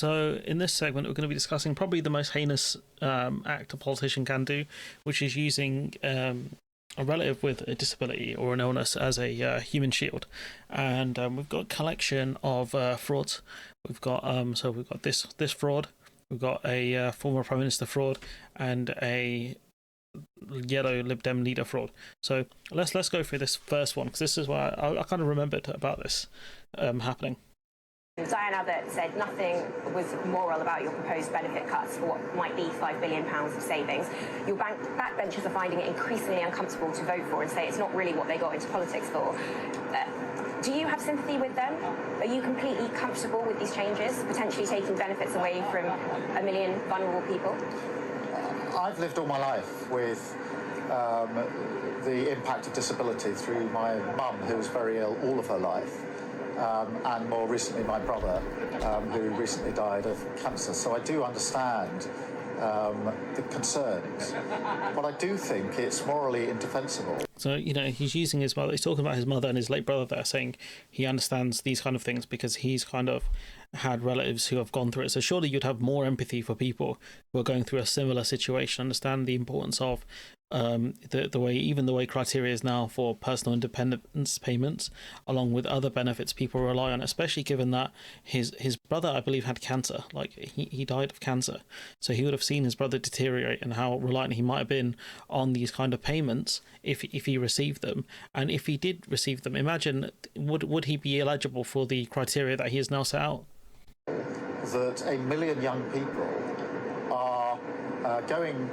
So in this segment, we're going to be discussing probably the most heinous act a politician can do, which is using a relative with a disability or an illness as a human shield. And we've got a collection of frauds. We've got we've got this fraud. We've got a former Prime Minister fraud and a yellow Lib Dem leader fraud. So let's go through this first one, because this is what I kind of remembered about this happening. Diane Abbott said nothing was moral about your proposed benefit cuts for what might be £5 billion of savings. Your backbenchers are finding it increasingly uncomfortable to vote for and say it's not really what they got into politics for. Do you have sympathy with them? Are you completely comfortable with these changes, potentially taking benefits away from 1 million vulnerable people? I've lived all my life with the impact of disability through my mum, who was very ill all of her life. And more recently my brother, who recently died of cancer. So I do understand the concerns, but I do think it's morally indefensible. So, he's using his mother, he's talking about his mother and his late brother there, saying he understands these kind of things because he's kind of had relatives who have gone through it. So surely you'd have more empathy for people who are going through a similar situation, understand the importance of the way criteria is now for personal independence payments, along with other benefits people rely on, especially given that his brother, I believe, had cancer. Like he died of cancer, so he would have seen his brother deteriorate and how reliant he might have been on these kind of payments if he received them. And if he did receive them, imagine would he be eligible for the criteria that he has now set out? That 1 million young people are going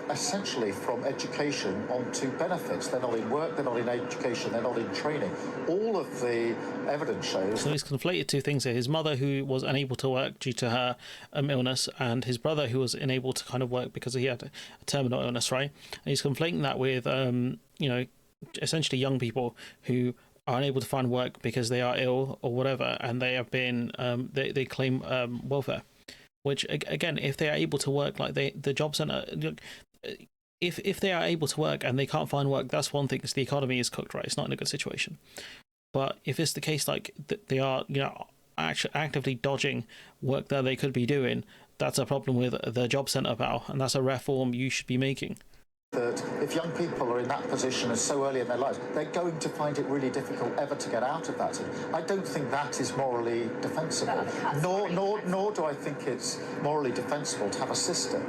essentially from education onto benefits. They're not in work, they're not in education, they're not in training. All of the evidence shows. So he's conflated two things here: his mother, who was unable to work due to her illness, and his brother, who was unable to kind of work because he had a terminal illness, right? And he's conflating that with essentially young people who are unable to find work because they are ill or whatever, and they have been they claim welfare. Which again, if they are able to work, like the job centre, if they are able to work and they can't find work, that's one thing. Because the economy is cooked, right? It's not in a good situation. But if it's the case, like they are, actually actively dodging work that they could be doing, that's a problem with the job centre, pal, and that's a reform you should be making. That if young people are in that position and so early in their lives, they're going to find it really difficult ever to get out of that. I don't think that is morally defensible. Nor do I think it's morally defensible to have a system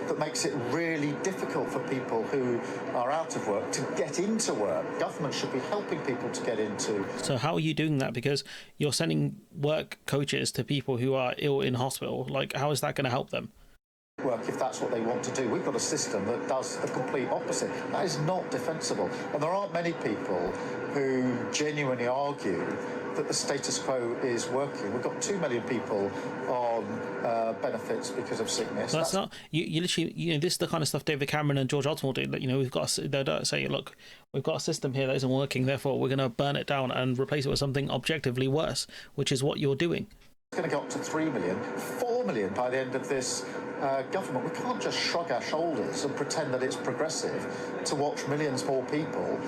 that makes it really difficult for people who are out of work to get into work. Government should be helping people to get into. So how are you doing that? Because you're sending work coaches to people who are ill in hospital. Like, how is that going to help them? Work if that's what they want to do. We've got a system that does the complete opposite. That is not defensible. And there aren't many people who genuinely argue that the status quo is working. We've got 2 million people on benefits because of sickness. That's not you literally, this is the kind of stuff David Cameron and George Osborne do. We've got they don't say, look, we've got a system here that isn't working, therefore we're going to burn it down and replace it with something objectively worse, which is what you're doing. It's going to go up to 3 million, 4 million by the end of this government. We can't just shrug our shoulders and pretend that it's progressive to watch millions more people.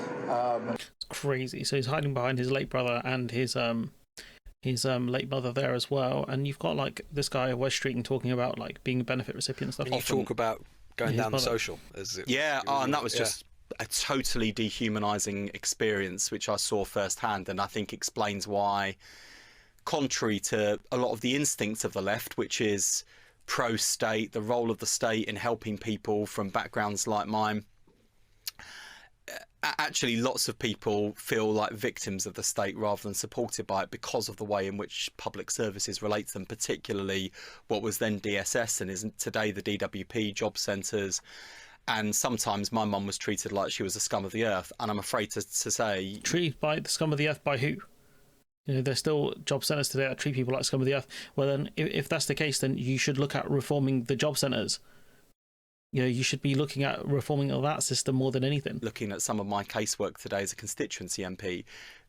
It's crazy. So he's hiding behind his late brother and his late mother there as well. And you've got like this guy at West Street and talking about like being a benefit recipient and stuff. And you talk about going down the social. And that was just a totally dehumanising experience, which I saw firsthand, and I think explains why, contrary to a lot of the instincts of the left, which is pro-state, the role of the state in helping people from backgrounds like mine, actually lots of people feel like victims of the state rather than supported by it because of the way in which public services relate to them, particularly what was then DSS and isn't today the DWP, job centres. And sometimes my mum was treated like she was the scum of the earth, and I'm afraid to say... Treated by the scum of the earth by who? There's still job centres today that treat people like scum of the earth. Well, then, if that's the case, then you should look at reforming the job centres. You should be looking at reforming that system more than anything. Looking at some of my casework today as a constituency MP,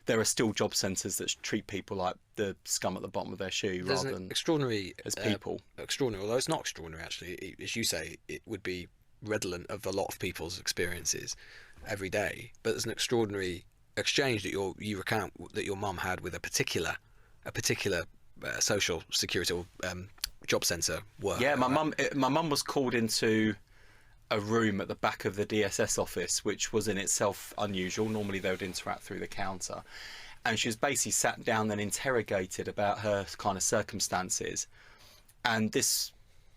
there are still job centres that treat people like the scum at the bottom of their shoe rather than extraordinary as people. Extraordinary, although it's not extraordinary actually. As you say, it would be redolent of a lot of people's experiences every day. But there's an extraordinary exchange that you recount that your mum had with a particular social security or job centre work. Yeah, my mum was called into a room at the back of the DSS office, which was in itself unusual. Normally they would interact through the counter, and she was basically sat down and interrogated about her kind of circumstances. And this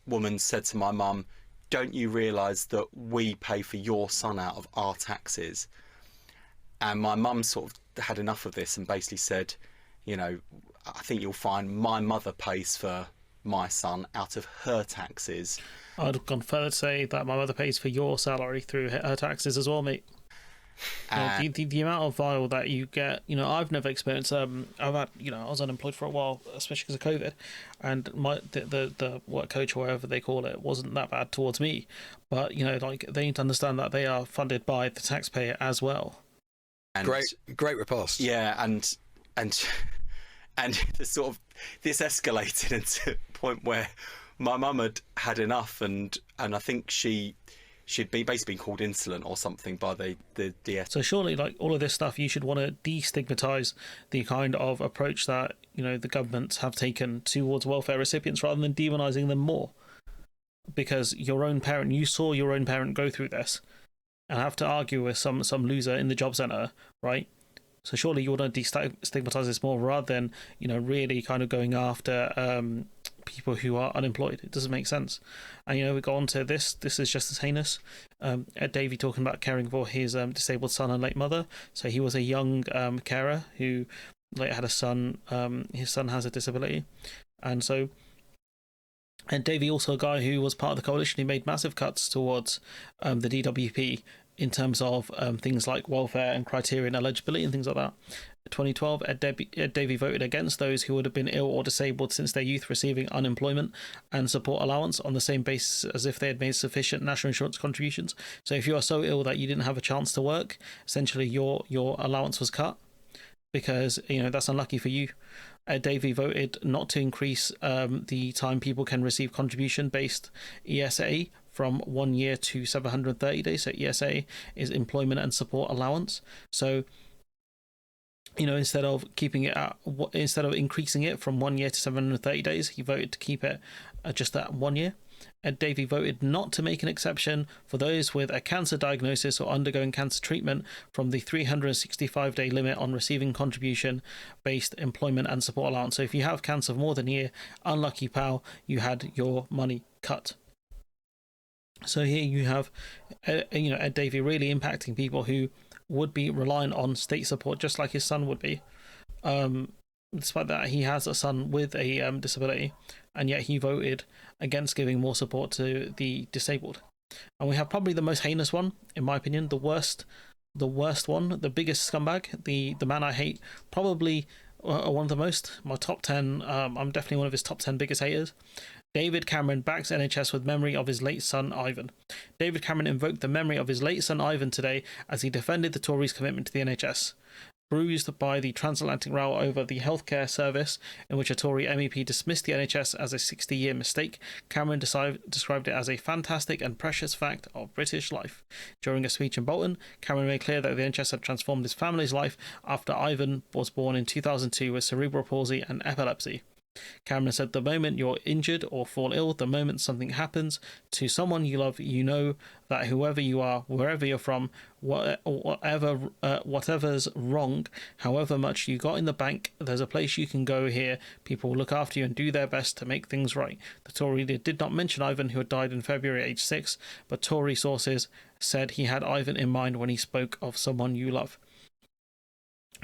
woman said to my mum, "Don't you realise that we pay for your son out of our taxes?" And my mum sort of had enough of this and basically said, "I think you'll find my mother pays for my son out of her taxes." I'd have gone further to say that my mother pays for your salary through her taxes as well, mate. The amount of vile that you get, I've never experienced. I've had, I was unemployed for a while, especially because of COVID, and the work coach or whatever they call it wasn't that bad towards me, but they need to understand that they are funded by the taxpayer as well. And, great riposte. Yeah, and the sort of this escalated into a point where my mum had enough, and I think she'd be basically been called insolent or something by the DS. So surely, all of this stuff, you should want to destigmatise the kind of approach that the governments have taken towards welfare recipients, rather than demonising them more. Because you saw your own parent go through this, and have to argue with some loser in the job centre, right? So surely you want to destigmatise this more, rather than really kind of going after people who are unemployed. It doesn't make sense. And we go on to this. This is just as heinous. Davey talking about caring for his disabled son and late mother. So he was a young carer who had a son. His son has a disability, and Davey also a guy who was part of the coalition who made massive cuts towards the DWP in terms of things like welfare and criterion eligibility and things like that. In 2012, Ed Davey voted against those who would have been ill or disabled since their youth receiving unemployment and support allowance on the same basis as if they had made sufficient national insurance contributions. So if you are so ill that you didn't have a chance to work, essentially your allowance was cut, because that's unlucky for you. Davey voted not to increase the time people can receive contribution-based ESA from 1 year to 730 days. So ESA is employment and support allowance. So instead of increasing it from 1 year to 730 days, he voted to keep it just at 1 year. Ed Davey voted not to make an exception for those with a cancer diagnosis or undergoing cancer treatment from the 365-day limit on receiving contribution-based employment and support allowance. So if you have cancer for more than a year, unlucky pal, you had your money cut. So here you have, Ed Davey really impacting people who would be reliant on state support, just like his son would be. Despite that, he has a son with a disability, and yet he voted against giving more support to the disabled. And we have probably the most heinous one, in my opinion, the worst one, the biggest scumbag, the man I hate, probably one of the most. My top 10, I'm definitely one of his top 10 biggest haters. David Cameron backs NHS with memory of his late son Ivan. David Cameron invoked the memory of his late son Ivan today as he defended the Tories' commitment to the NHS. Bruised by the transatlantic row over the healthcare service, in which a Tory MEP dismissed the NHS as a 60-year mistake, Cameron described it as a fantastic and precious fact of British life. During a speech in Bolton, Cameron made clear that the NHS had transformed his family's life after Ivan was born in 2002 with cerebral palsy and epilepsy. Cameron said, "The moment you're injured or fall ill, the moment something happens to someone you love, you know that whoever you are, wherever you're from, whatever's wrong, however much you got in the bank, there's a place you can go here. People will look after you and do their best to make things right." The Tory leader did not mention Ivan, who had died in February at age 6, but Tory sources said he had Ivan in mind when he spoke of someone you love.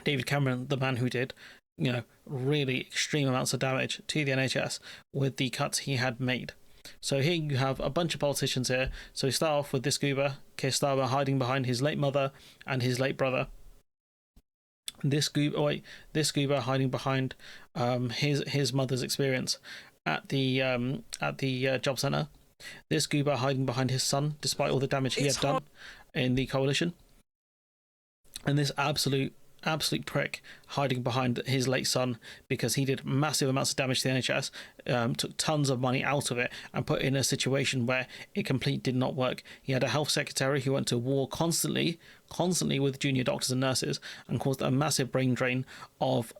David Cameron, the man who did really extreme amounts of damage to the NHS with the cuts he had made. So here you have a bunch of politicians here. So we start off with this goober, Keir Starmer, hiding behind his late mother and his late brother. This goober hiding behind his mother's experience at the job centre. This goober hiding behind his son, despite all the damage he had done in the coalition. And this absolute absolute prick hiding behind his late son because he did massive amounts of damage to the NHS, took tons of money out of it and put it in a situation where it completely did not work. He had a health secretary who went to war constantly with junior doctors and nurses and caused a massive brain drain of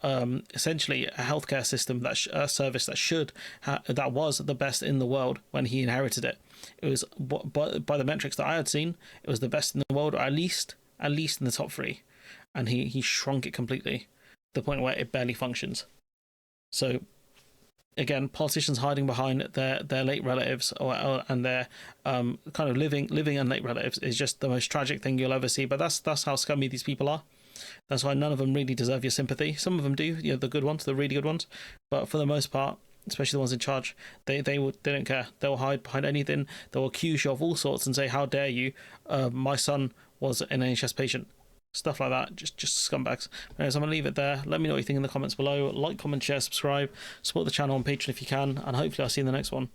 essentially a healthcare system, a service that was the best in the world when he inherited it. It was, by the metrics that I had seen, it was the best in the world, or at least in the top 3. And he shrunk it completely to the point where it barely functions. So again, politicians hiding behind their late relatives and their kind of living and late relatives is just the most tragic thing you'll ever see. But that's how scummy these people are. That's why none of them really deserve your sympathy. Some of them do, the good ones, the really good ones. But for the most part, especially the ones in charge, they don't care. They'll hide behind anything. They'll accuse you of all sorts and say, "How dare you? My son was an NHS patient." Stuff like that, just scumbags. Anyways, I'm going to leave it there. Let me know what you think in the comments below. Like, comment, share, subscribe. Support the channel on Patreon if you can. And hopefully I'll see you in the next one.